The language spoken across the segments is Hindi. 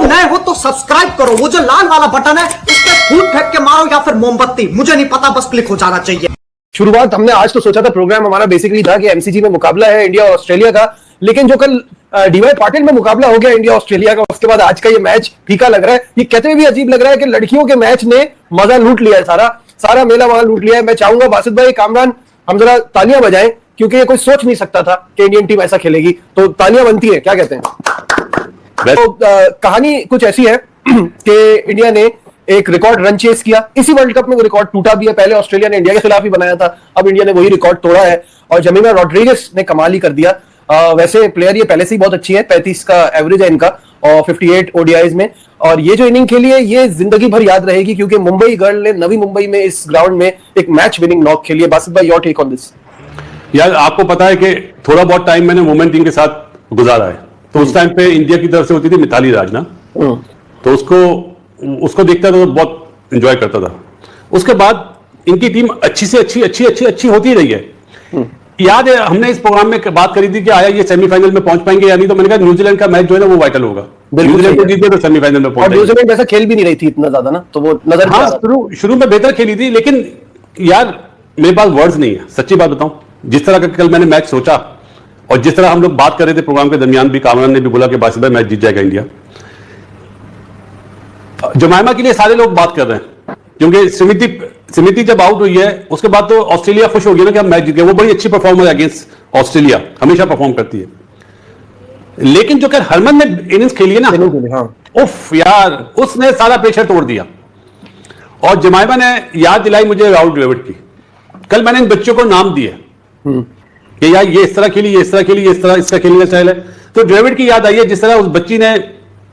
नए हो तो सब्सक्राइब करो, वो जो लाल वाला बटन है उस पर फूट फेंक के मारो या फिर मोमबत्ती, मुझे नहीं पता, बस क्लिक हो जाना चाहिए। शुरुआत हमने आज तो सोचा था, प्रोग्राम हमारा बेसिकली था कि एमसीजी में मुकाबला है इंडिया और ऑस्ट्रेलिया का, लेकिन जो कल डीवाई पाटिल में मुकाबला हो गया इंडिया ऑस्ट्रेलिया का, उसके बाद आज का ये मैच फीका लग रहा है। ये कहते हुए भी अजीब लग रहा है कि लड़कियों के मैच ने मजा लूट लिया है, सारा मेला वहां लूट लिया है। मैं चाहूंगा बासित भाई, कामरान, हम जरा तालियां बजाएं, क्योंकि ये कोई सोच नहीं सकता था कि इंडियन टीम ऐसा खेलेगी, तो तालियां बनती है, क्या कहते हैं? तो कहानी कुछ ऐसी है कि इंडिया ने एक रिकॉर्ड रन चेस किया, इसी वर्ल्ड कप में वो रिकॉर्ड टूटा भी है। पहले ऑस्ट्रेलिया ने इंडिया के खिलाफ ही बनाया था, अब इंडिया ने वही रिकॉर्ड तोड़ा है और जमीमा रॉड्रिगेज ने कमाल ही कर दिया। वैसे प्लेयर ये पहले से ही बहुत अच्छी है, 35 का एवरेज है इनका और 58 ओडीआईज में, और ये जो इनिंग खेली है ये जिंदगी भर याद रहेगी, क्योंकि मुंबई गर्ल ने नवी मुंबई में इस ग्राउंड में एक मैच विनिंग नॉक खेली है। बासित भाई, योर टेक ऑन दिस? यार, आपको पता है कि थोड़ा बहुत टाइम मैंने वुमेन टीम के साथ गुजारा है, तो उस टाइम पे इंडिया की तरफ से होती थी मिताली राज ना, तो उसको देखता था तो बहुत एंजॉय करता था। उसके बाद इनकी टीम अच्छी से अच्छी होती रही है। याद है हमने इस प्रोग्राम में बात करी थी कि आया ये सेमीफाइनल में पहुंच पाएंगे या नहीं, तो मैंने कहा न्यूजीलैंड का मैच जो है ना वो वाइटल होगा, न्यूजीलैंड को जीते तो सेमीफाइनल में पहुंच। न्यूजीलैंड वैसा खेल भी नहीं रही थी इतना ज्यादा ना, तो वो नजर शुरू में बेहतर खेली थी, लेकिन यार मेरे पास वर्ड्स नहीं है, सच्ची बात बताऊं। जिस तरह का कल मैंने मैच सोचा और जिस तरह हम लोग बात कर रहे थे प्रोग्राम के दरमियान भी, कामरान ने भी बोला कि बासित भाई मैच जीत जाएगा इंडिया। जमाइमा के लिए सारे लोग बात कर रहे हैं, क्योंकि समिति जब आउट हुई है उसके बाद तो ऑस्ट्रेलिया खुश हो गया ना कि हम मैच जीत गए। वो बड़ी अच्छी परफॉर्मेंस अगेंस्ट ऑस्ट्रेलिया हमेशा परफॉर्म करती है, लेकिन जो कर हरमन ने इनिंग्स खेली है ना, उफ यार, उसने सारा प्रेशर तोड़ दिया। और जमाइमा ने याद दिलाई मुझे राहुल द्रविड़ की। कल मैंने इन बच्चों को नाम दिए कि यार ये इस तरह खेली, ये इस तरह खेली, ये इस तरह इसका खेलने का स्टाइल है। तो द्रविड़ की याद आई है, जिस तरह उस बच्ची ने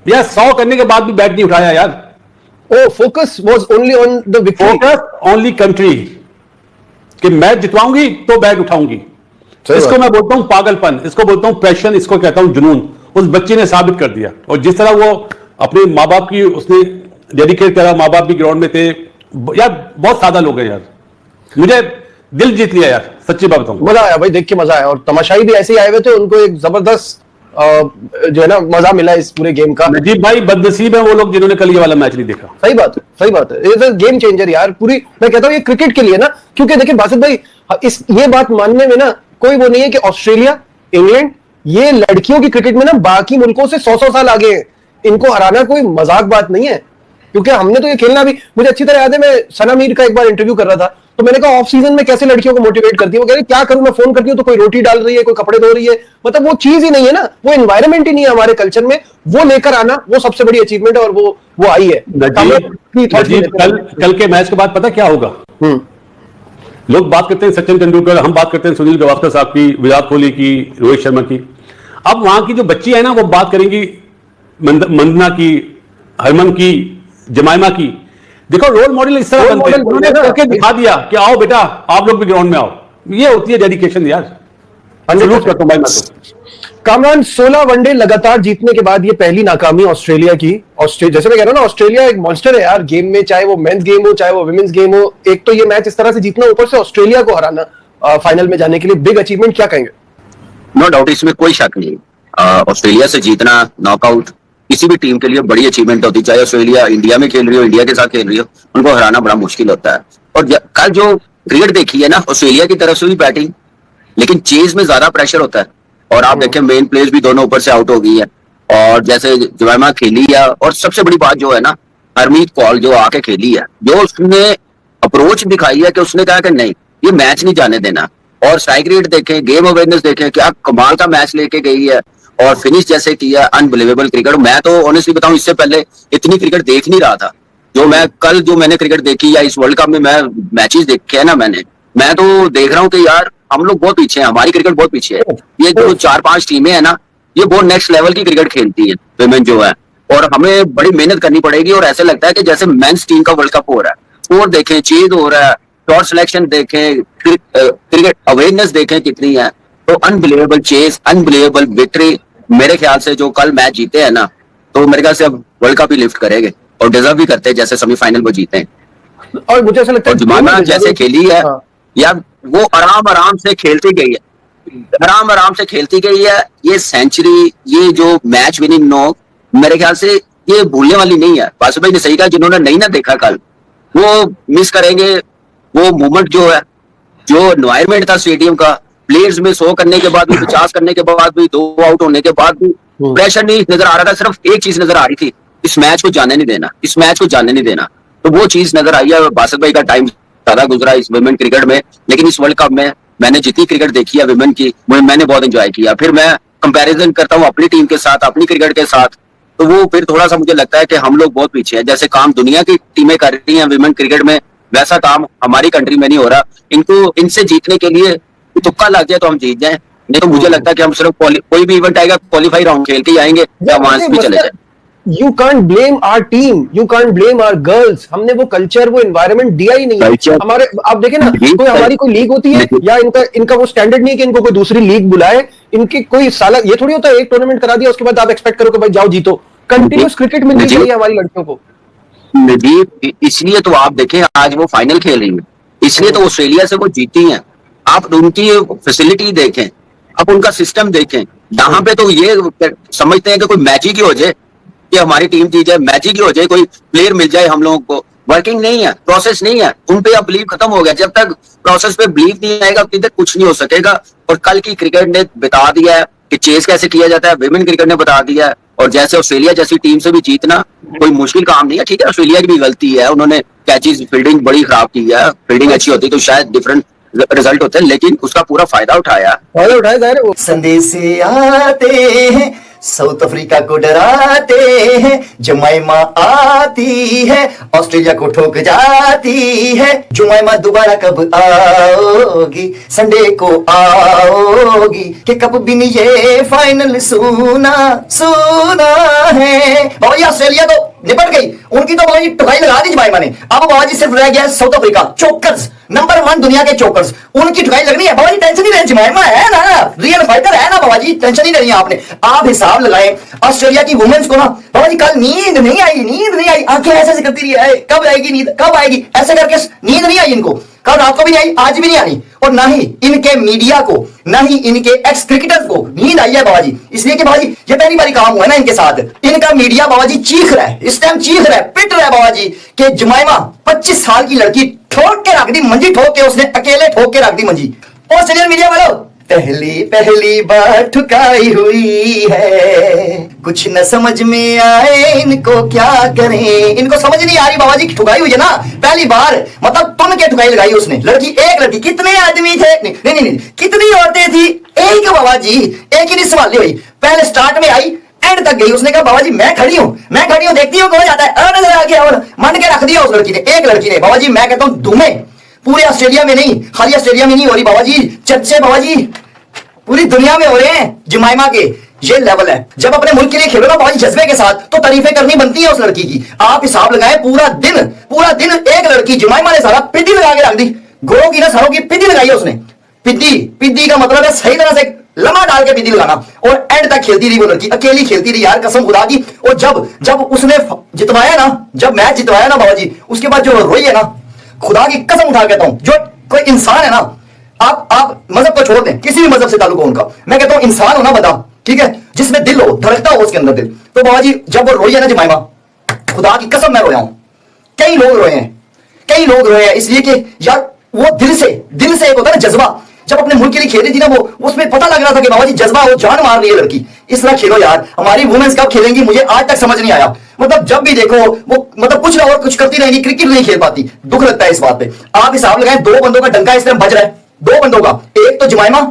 यार 100 करने के बाद भी बैट नहीं उठाया यार। Focus was only on the victory, focus only country, कि मैच जितवाऊंगी तो बैट उठाऊंगी। इसको मैं बोलता हूं पागलपन, इसको बोलता हूं पैशन, इसको कहता हूं जुनून। उस बच्ची ने साबित कर दिया, और जिस तरह वो अपने माँ बाप की उसने डेडिकेट करा, माँ बाप भी ग्राउंड में थे यार, बहुत सादा लोग हैं यार, मुझे दिल जीत लिया यार, सच्ची बात बताऊं। मजा आया भाई, देख के मजा आया, और तमाशाई भी ऐसे ही आए हुए थे, उनको एक जबरदस्त जो है ना मजा मिला इस पूरे गेम का। नजीब भाई बदनसीब है वो लोग जिन्होंने कल ये वाला मैच नहीं देखा। सही बात है, ये गेम चेंजर यार पूरी, मैं कहता हूँ ये क्रिकेट के लिए ना, क्योंकि देखिए बासित भाई, ये बात मानने में ना कोई वो नहीं है कि ऑस्ट्रेलिया, इंग्लैंड, ये लड़कियों की क्रिकेट में ना बाकी मुल्कों से 100 साल आगे हैं। इनको हराना कोई मजाक बात नहीं है, क्योंकि हमने तो ये खेलना भी, मुझे अच्छी तरह याद है, मैं सना मीर का एक बार इंटरव्यू कर रहा था, तो मैंने कहा ऑफ सीजन में कैसे लड़कियों को मोटिवेट करती है, वो कह रही क्या करूं, मैं फोन करती हूँ तो कोई रोटी डाल रही है, कोई कपड़े धो रही है, मतलब वो चीज ही नहीं है ना, वो एनवायरमेंट ही नहीं है हमारे कल्चर में, वो लेकर आना वो सबसे बड़ी अचीवमेंट है, और वो आई है। कल के मैच के बाद पता क्या होगा? लोग बात करते हैं सचिन तेंदुलकर, हम बात करते हैं सुनील गावस्कर साहब की, विराट कोहली की, रोहित शर्मा की। अब वहां की जो बच्ची है ना, वो बात करेंगी मंदना की, हरमन की, जमाइमा की। देखो रोल मॉडल इस तरह बनते हैं, उन्होंने करके दिखा दिया कि आओ बेटा आप लोग भी ग्राउंड में आओ। ये होती है डेडिकेशन यार, सैल्यूट करता हूं भाई मैं तो। कामरान, 16 वनडे लगातार जीतने के बाद ये पहली नाकामी ऑस्ट्रेलिया की। जैसे मैं कह रहा हूं ना, ऑस्ट्रेलिया एक मॉन्स्टर है यार गेम में, चाहे वो मेंस गेम हो चाहे वो विमेंस गेम हो। एक तो ये मैच इस तरह से जीतना, ऊपर से ऑस्ट्रेलिया को हराना फाइनल में जाने के लिए बिग अचीवमेंट, क्या कहेंगे? नो डाउट, इसमें कोई शक नहीं। ऑस्ट्रेलिया से जीतना नॉकआउट किसी भी टीम के लिए बड़ी अचीवमेंट होती है, चाहे ऑस्ट्रेलिया इंडिया में खेल रही हो, इंडिया के साथ खेल रही हो, उनको हराना बड़ा मुश्किल होता है। और कल जो क्रिकेट देखी है ना, ऑस्ट्रेलिया की तरफ से भी बैटिंग, लेकिन चेज में ज्यादा प्रेशर होता है, और आप देखें मेन प्लेयर्स भी दोनों ऊपर से आउट हो गई है, और जैसे जमाइमा खेली है, और सबसे बड़ी बात जो है ना, हरमीत कौर जो आके खेली है, जो उसने अप्रोच दिखाई है कि उसने कहा कि नहीं ये मैच नहीं जाने देना, और स्ट्राइक रेट देखें, गेम अवेयरनेस देखें, क्या कमाल का मैच लेके गई है, और फिनिश जैसे किया, अनबिलीवेबल क्रिकेट। मैं तो ऑनेस्टली बताऊं, इससे पहले इतनी क्रिकेट देख नहीं रहा था। जो मैंने क्रिकेट देखी या इस वर्ल्ड कप में मैं मैचेस देखे हैं ना, मैं तो देख रहा हूँ कि यार हम लोग बहुत पीछे हैं, हमारी क्रिकेट बहुत पीछे है। ये जो 4-5 टीमें हैं ना, ये बहुत नेक्स्ट लेवल की क्रिकेट खेलती है विमेन जो है, और हमें बड़ी मेहनत करनी पड़ेगी। और ऐसे लगता है कि जैसे मेंस टीम का वर्ल्ड कप हो रहा है, स्कोर देखें, चेज हो रहा है, शॉट सिलेक्शन देखें, क्रिकेट अवेयरनेस देखें कितनी है, तो अनबिलीवेबल चेज, अनबिलीवेबल विक्ट्री। मेरे ख्याल से जो कल मैच जीते हैं ना, तो मेरे ख्याल से अब वर्ल्ड कप ही लिफ्ट करेंगे, और डिजर्व भी करते हैं, जैसे सेमीफाइनल वो जीते हैं। और मुझे ऐसा लगता है जमाइमा जैसे खेली है यार, वो आराम से खेलती गई है, आराम से खेलती गई है। ये सेंचुरी, ये जो मैच विनिंग नॉक, मेरे ख्याल से ये भूलने वाली नहीं है। बासु भाई ने सही कहा, जिन्होंने नहीं ना देखा कल वो मिस करेंगे वो मोमेंट जो है, जो एनवायरमेंट था स्टेडियम का, प्लेयर्स में 100 करने के बाद भी, 50 करने के बाद भी, 2 आउट होने के बाद भी प्रेशर नहीं नजर आ रहा था। सिर्फ एक चीज नजर आ रही थी, इस मैच को जाने नहीं देना, इस मैच को जाने नहीं देना। तो वो चीज नजर आई है। बासु भाई का टाइम ज्यादा गुजरा इस वुमेन क्रिकेट में, लेकिन इस वर्ल्ड कप में मैंने जितनी क्रिकेट देखी है वुमेन की, मैंने बहुत एंजॉय किया। फिर मैं कंपैरिजन करता हूँ अपनी टीम के साथ, अपनी क्रिकेट के साथ, तो वो फिर थोड़ा सा मुझे लगता है कि हम लोग बहुत पीछे हैं। जैसे काम दुनिया की टीमें कर रही हैं वुमेन क्रिकेट में, वैसा काम हमारी कंट्री में नहीं हो रहा। इनसे जीतने के लिए तुक्का लग जाए तो हम जीत जाएं, नहीं तो मुझे लगता है कि हम सिर्फ कोई भी इवेंट आएगा क्वालिफाई राउंड खेल के ही आएंगे या वहां भी चले जाए। You can't blame our team, you can't blame our girls. हमने वो कल्चर, वो एनवायरनमेंट दिया ही नहीं है हमारे। आप देखें ना, कोई हमारी कोई लीग होती है या इनका वो स्टैंडर्ड नहीं है कि इनको कोई दूसरी लीग बुलाए। इनकी कोई साला ये थोड़ी होता है एक टूर्नामेंट करा दिया उसके बाद आप एक्सपेक्ट करो कि भाई जाओ जीतो। कंटिन्यूस क्रिकेट मिलनी चाहिए हमारी लड़कियों को। इसलिए तो आप देखें आज वो फाइनल खेल रही है, इसलिए तो ऑस्ट्रेलिया से वो जीती हैं। आप उनकी फैसिलिटी देखें, आप उनका सिस्टम देखें। यहाँ पे तो ये समझते हैं कि कोई मैजिक ही हो जाए कि हमारी टीम जीत जाए, मैजिक ही हो जाए, कोई प्लेयर मिल जाए हम लोगों को। वर्किंग नहीं है, प्रोसेस नहीं है, उन पे अब बिलीव खत्म हो गया। जब तक प्रोसेस पे बिलीव नहीं आएगा तब तक कुछ नहीं हो सकेगा। और कल की क्रिकेट ने बता दिया है कि चेस कैसे किया जाता है, विमेन क्रिकेट ने बता दिया है। और जैसे ऑस्ट्रेलिया जैसी टीम से भी जीतना कोई मुश्किल काम नहीं है। ठीक है, ऑस्ट्रेलिया की भी गलती है, उन्होंने कैचेस फील्डिंग बड़ी खराब की है। फील्डिंग अच्छी होती तो शायद डिफरेंट रिजल्ट होते हैं, लेकिन उसका पूरा फायदा उठाया। संदेश आते हैं, साउथ अफ्रीका को डराते हैं, जमाइमा आती है, ऑस्ट्रेलिया को ठोक जाती है। जमाइमा दोबारा कब आओगी, संडे को आओगी, कि कब भी नहीं ये फाइनल सुना है। बाबा जी ऑस्ट्रेलिया तो निपट गई, उनकी तो बाबा टुकाई लगा दी जमाइमा ने। अब बाबा जी सिर्फ रह गया साउथ अफ्रीका, चोकर्स, नंबर 1 दुनिया के चोकर्स, उनकी ठुकाई लगनी है। बाबा जी टेंशन नहीं लेनी, जमाइमा है ना, रियल फाइटर है ना बाबा जी, टेंशन नहीं लेनी आपने। आप हिसाब लगाएं ऑस्ट्रेलिया की वुमेन्स को ना बाबा जी, कल नींद नहीं आई, आंखें ऐसे करती रही, कब आएगी नींद, कब आएगी, ऐसे करके नींद नहीं आई इनको। कल रात को भी नहीं आई, आज भी नहीं आई। और ना ही इनके मीडिया को, ना ही इनके एक्स क्रिकेटर्स को नींद आई है बाबा जी। इसलिए कि बाबा जी ये पहली बारी काम हुआ है ना इनके साथ। इनका मीडिया बाबा जी चीख रहा है, इस टाइम चीख रहा है, पिट रहा है बाबा जी कि जमाइमा 25 साल की लड़की ठोक के रख दी मंजी, ठोक के उसने अकेले ठोक के रख दी मंजी। ऑस्ट्रेलियन मीडिया वालों, पहली बार ठुकाई हुई है, कुछ न समझ में आए इनको क्या करें। इनको समझ नहीं आ रही बाबा जी, ठुकाई हुई है ना पहली बार, मतलब तुम के ठुकाई लगाई उसने। लड़की, एक लड़की, कितने आदमी थे, नहीं, कितनी औरतें थी, एक बाबा जी, एक ही नहीं संभाली हुई। पहले स्टार्ट में आई, एंड तक गई, उसने कहा बाबा जी मैं खड़ी हूं, देखती हूं कौन जाता है, नजर आ गया, और मन के रख दिया उस लड़की ने, एक लड़की ने। बाबा जी मैं कहता हूं धूमें पूरे ऑस्ट्रेलिया में नहीं, खाली ऑस्ट्रेलिया में नहीं हो रही बाबा जी, चर्चे बाबा जी पूरी दुनिया में हो रहे हैं जमाइमा के। ये लेवल है, जब अपने मुल्क के लिए खेलो ना बाबा जी जज्बे के साथ, तो तारीफें करनी बनती है उस लड़की की। आप हिसाब लगाएं, पूरा दिन एक लड़की जमाइमा ने सारा पिद्दी लगा के रख दी, गोरों की ना सारों की पिद्दी लगाई है उसने। पिद्दी का मतलब है सही तरह से लम्हा डाल के पिद्दी लगाना। और एंड तक खेलती रही वो लड़की, अकेली खेलती रही यार, कसम खुदा की। और जब उसने जितवाया ना, जब मैच जितवाया ना बाबा जी, उसके बाद जो रोई है ना, खुदा की कसम उठा कहता हूं, जो कोई इंसान है ना, आप मजहब को छोड़ दें, किसी भी मजहब से ताल्लुक हो उनका, मैं कहता हूं इंसान हो ना बंदा, ठीक है, जिसमें दिल हो, धड़कता हो उसके अंदर दिल। तो बाबा जी जब वो रोई है ना जमाइमा, खुदा की कसम मैं रोया हूं, कई लोग रोए हैं, इसलिए कि यार वो दिल से एक होता है ना जज्बा। जब अपने मुल्क के लिए खेल रही थी ना वो, उसमें पता लग रहा था कि बाबा जी जज्बा हो, जान मार रही है लड़की। इस तरह खेलो यार, हमारी वुमेन्स कब खेलेंगी मुझे आज तक समझ नहीं आया। मतलब जब भी देखो वो मतलब कुछ ना और कुछ करती रहेंगी, क्रिकेट नहीं खेल पाती। दुख लगता है इस बात पे। आप हिसाब लगाएं, 2 बंदों का डंका इस टाइम बज रहा है, 2 बंदों का। एक तो जमाइमा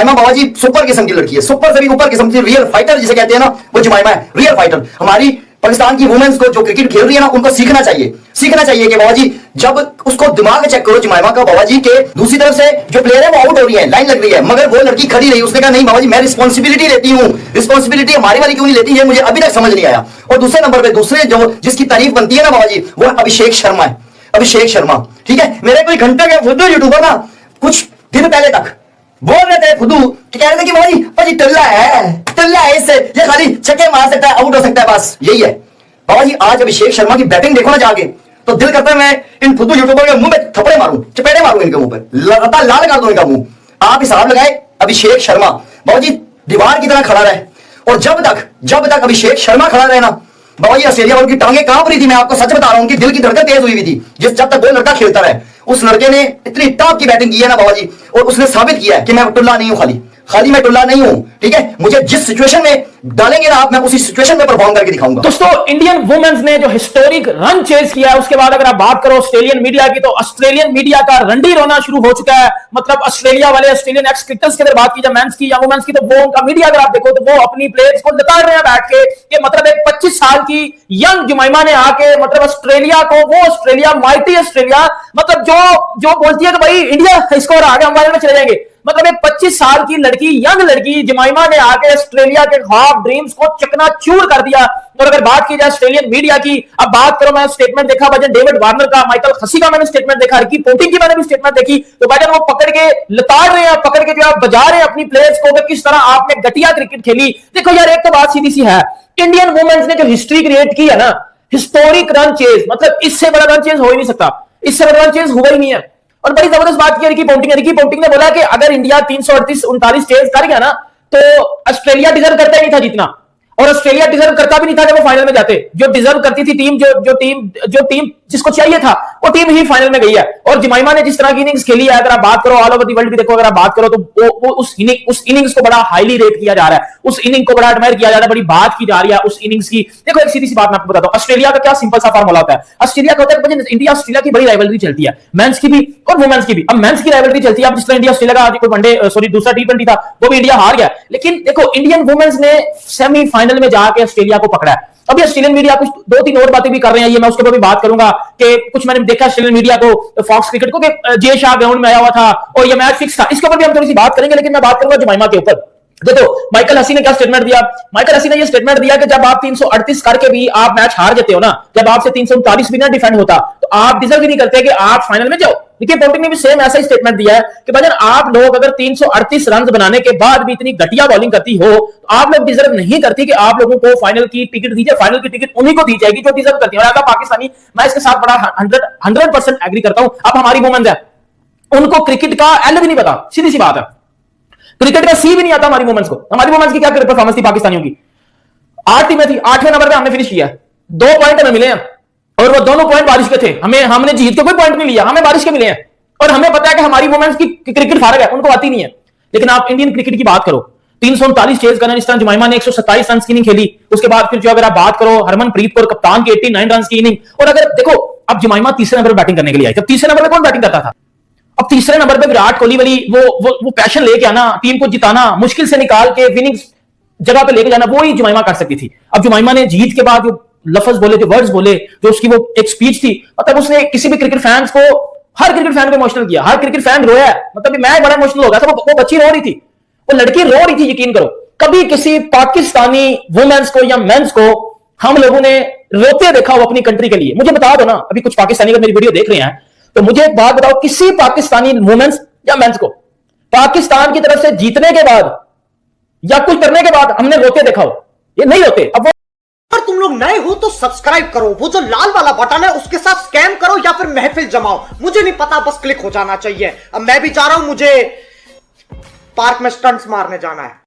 बाबा जी सुपर किस्म की लड़की है, सुपर से भी ऊपर किस्म की, रियल फाइटर जिसे कहते हैं ना, वो जमाइमा है, रियल फाइटर। हमारी पाकिस्तान की वुमेन्स को जो क्रिकेट खेल रही है ना, उनको सीखना चाहिए कि बाबा जी जब उसको दिमाग चेक करो जमाइमा का बाबा जी के, दूसरी तरफ से जो प्लेयर है वो आउट हो रही है, लाइन लग रही है, मगर वो लड़की खड़ी रही, उसने कहा नहीं बाबा जी मैं रिस्पॉन्सिबिलिटी लेती हूं, रिस्पॉन्सिबिलिटी हमारी वाली क्यों नहीं लेती है, मुझे अभी तक समझ नहीं आया। और दूसरे नंबर पे दूसरे जो जिसकी तारीफ बनती है ना बाबा जी, वो अभिषेक शर्मा है, ठीक है। मेरे कोई घंटे के फुद्दू यूट्यूबर ना कुछ दिन पहले तक बोल रहे थे फुद्दू कि कह रहे थे कि भाई टल्ला है, इससे ये खाली छक्के मार सकता है, आउट हो सकता है, बस यही है। बाबा जी आज अभिषेक शर्मा की बैटिंग देखो ना जाके, तो दिल करता है मैं इन फुद्दू यूट्यूबर के मुंह में थप्पड़े मारूं, चपेटे मारूं इनके मुंह पर, लगातार लाल कर दूं इनका मुंह। आप हिसाब लगाए, अभिषेक शर्मा बाबा जी दीवार की तरह खड़ा रहे, और जब तक अभिषेक शर्मा खड़ा रहे ना, बाबा जी ऑस्ट्रेलिया वालों की टांगे कांप रही थी, मैं आपको सच बता रहा हूं, उनकी दिल की धड़कन तेज हुई हुई थी जब तक वो लड़का खेलता रहे। उस लड़के ने इतनी टॉप की बैटिंग की है ना बाबा जी, और उसने साबित किया है कि मैं टुल्ला नहीं हूं, खाली मैं टुल्ला नहीं हूं, ठीक है। मुझे जिस सिचुएशन में डालेंगे ना आप, मैं उसी सिचुएशन में परफॉर्म करके दिखाऊंगा। दोस्तों, इंडियन वुमेन्स ने जो हिस्टोरिक रन चेज किया है, उसके बाद अगर आप बात करो ऑस्ट्रेलियन मीडिया की, तो ऑस्ट्रेलियन मीडिया का रंडी रोना शुरू हो चुका है। मतलब ऑस्ट्रेलिया वाले, ऑस्ट्रेलियन एक्स क्रिकेटर्स की अगर बात की जाए, मेंस की या वुमेन्स की, तो वो उनका मीडिया अगर आप देखो तो वो अपनी प्लेयर्स को लताड़ रहे हैं बैठ के कि मतलब एक 25 साल की यंग जुमाइमा ने आके मतलब ऑस्ट्रेलिया को, वो ऑस्ट्रेलिया, माइटी ऑस्ट्रेलिया, मतलब जो बोलती है कि भाई इंडिया इसको हरा के हम फाइनल में चले जाएंगे। मतलब एक 25 साल की लड़की, यंग लड़की जमाइमा ने आके ऑस्ट्रेलिया के ख्वाब, ड्रीम्स को चकनाचूर कर दिया। और अगर बात की जाए ऑस्ट्रेलियन मीडिया की, अब बात करो, मैं स्टेटमेंट देखा भाईजान डेविड वार्नर का, माइकल हसी का मैंने स्टेटमेंट देखा, रिकी पोंटिंग की मैंने भी स्टेटमेंट देखी, तो भाईजान वो पकड़ के लताड़ रहे हैं, पकड़ के जो आप बजा रहे हैं अपनी प्लेयर्स को कि किस तरह आपने घटिया क्रिकेट खेली। देखो यार, एक तो बात सीधी सी है, इंडियन वुमेन्स ने जो हिस्ट्री क्रिएट की है ना, हिस्टोरिक रन चेज, मतलब इससे बड़ा रन चेज हो ही नहीं सकता, इससे बड़ा रन चेज हुआ ही नहीं है। और बड़ी जबरदस्त बात की रिकी पोंटिंग ने बोला कि अगर इंडिया 338-39 चेज कर गया ना, तो ऑस्ट्रेलिया डिजर्व करता ही नहीं था जीतना, और ऑस्ट्रेलिया डिजर्व करता भी नहीं था जब वो फाइनल में जाते। जो डिजर्व करती थी टीम, जो टीम जिसको चाहिए था, वो टीम ही फाइनल में गई है। और जमाइमा ने जिस तरह की इनिंग्स खेली है, अगर आप बात करो ऑल ओवर दी वर्ल्ड भी देखो, अगर आप बात करो तो वो उस इनिंग्स को बड़ा हाईली रेट किया जा रहा है, उस इनिंग को बड़ा एडमायर किया जा रहा है, बड़ी बात की जा रही है उस इनिंग्स की। देखो एक सीधी सी बात मैं आपको बताता हूं, ऑस्ट्रेलिया का क्या सिंपल सा फॉर्मूला होता है। ऑस्ट्रेलिया का होता है इंडिया ऑस्ट्रेलिया की बड़ी राइवलरी चलती है, मेंस की भी और वुमेन्स की भी। अब मेंस की राइवलरी चलती है, अब जिस तरह इंडिया ऑस्ट्रेलिया का कोई वनडे, सॉरी दूसरा T20 था, वो भी इंडिया हार गया, लेकिन देखो इंडियन वुमेन्स ने सेमीफाइनल में जाके ऑस्ट्रेलिया को पकड़ा है। अभी ऑस्ट्रेलियन मीडिया कुछ 2-3 और बातें भी कर रहे हैं, ये मैं उसके ऊपर भी बात करूंगा कि कुछ मैंने देखा ऑस्ट्रेलियन मीडिया को, फॉक्स क्रिकेट को, कि जे शाह ग्राउंड में आया हुआ था और ये मैच फिक्स था, इसके ऊपर भी हम थोड़ी सी बात करेंगे, लेकिन मैं बात करूंगा जमाइमा के ऊपर। देखो माइकल हसी ने क्या स्टेटमेंट दिया, माइकल हसी ने ये स्टेटमेंट दिया कि जब आप 338 करके भी आप मैच हार जाते हो ना, जब आपसे 339 भी ना डिफेंड होता, तो आप डिजर्व ही नहीं करते कि आप फाइनल में जाओ। देखिए पोंटिंग ने भी सेम ऐसा ही स्टेटमेंट दिया है कि भाई आप लोग अगर 338 रन बनाने के बाद भी इतनी घटिया बॉलिंग करती हो, तो आप लोग डिजर्व नहीं करती कि आप लोगों को फाइनल की टिकट दीजिए। फाइनल की टिकट उन्हीं को दी जाएगी जो डिजर्व करती है। और अगर पाकिस्तानी, मैं इसके साथ बड़ा 100% एग्री करता हूं। अब हमारी वुमेन्स है, उनको क्रिकेट का एल भी नहीं पता, सीधी सी बात है, क्रिकेट का सी भी नहीं आता हमारी वुमेन्स को। हमारी वुमेन्स की क्या परफॉर्मेंस थी पाकिस्तानियों की, 8 टीमें थी, 8वें नंबर पे हमने फिनिश किया, 2 पॉइंट हमें मिले हैं, और वो दोनों पॉइंट बारिश के थे। हमने जीत के कोई पॉइंट नहीं लिया, हमें बारिश के मिले हैं। और हमें पता है कि हमारी वुमेन्स की क्रिकेट फारग है, उनको आती नहीं है। लेकिन आप इंडियन क्रिकेट की बात करो, 339 चेज करना, इस तरह जमाइमा ने 127 रन की इनिंग खेली। उसके बाद फिर जो अगर आप बात करो हरमनप्रीत कौर कप्तान की 89 रन की इनिंग। और अगर देखो अब जमाइमा तीसरे नंबर पर बैटिंग करने के लिए आई, तब तीसरे नंबर पर कौन बैटिंग करता था? अब तीसरे नंबर पे विराट कोहली वाली वो पैशन लेके आना, टीम को जिताना, मुश्किल से निकाल के विनिंग जगह पे लेके जाना, वो ही जमाइमा कर सकती थी। अब जमाइमा ने जीत के बाद जो लफ्ज बोले, जो वर्ड्स बोले, जो उसकी वो एक स्पीच थी, मतलब उसने किसी भी क्रिकेट फैंस को, हर क्रिकेट फैन को इमोशनल किया, हर क्रिकेट फैन रोया। मतलब मैं बड़ा इमोशनल हो गया था। वो बच्ची रो रही थी, वो लड़की रो रही थी, यकीन करो। कभी किसी पाकिस्तानी वुमेन्स को या मेंस को हम लोगों ने रोते देखा हो अपनी कंट्री के लिए? मुझे बता दो ना। अभी कुछ पाकिस्तानी अगर मेरी वीडियो देख रहे हैं तो मुझे एक बात बताओ, किसी पाकिस्तानी वुमेन्स या मेंस को पाकिस्तान की तरफ से जीतने के बाद या कुछ करने के बाद हमने रोते देखा हो? ये नहीं रोते। अब अगर तुम लोग नए हो तो सब्सक्राइब करो, वो जो लाल वाला बटन है उसके साथ स्कैम करो या फिर महफिल जमाओ, मुझे नहीं पता, बस क्लिक हो जाना चाहिए। अब मैं भी जा रहा हूं, मुझे पार्क में स्टंट्स मारने जाना है।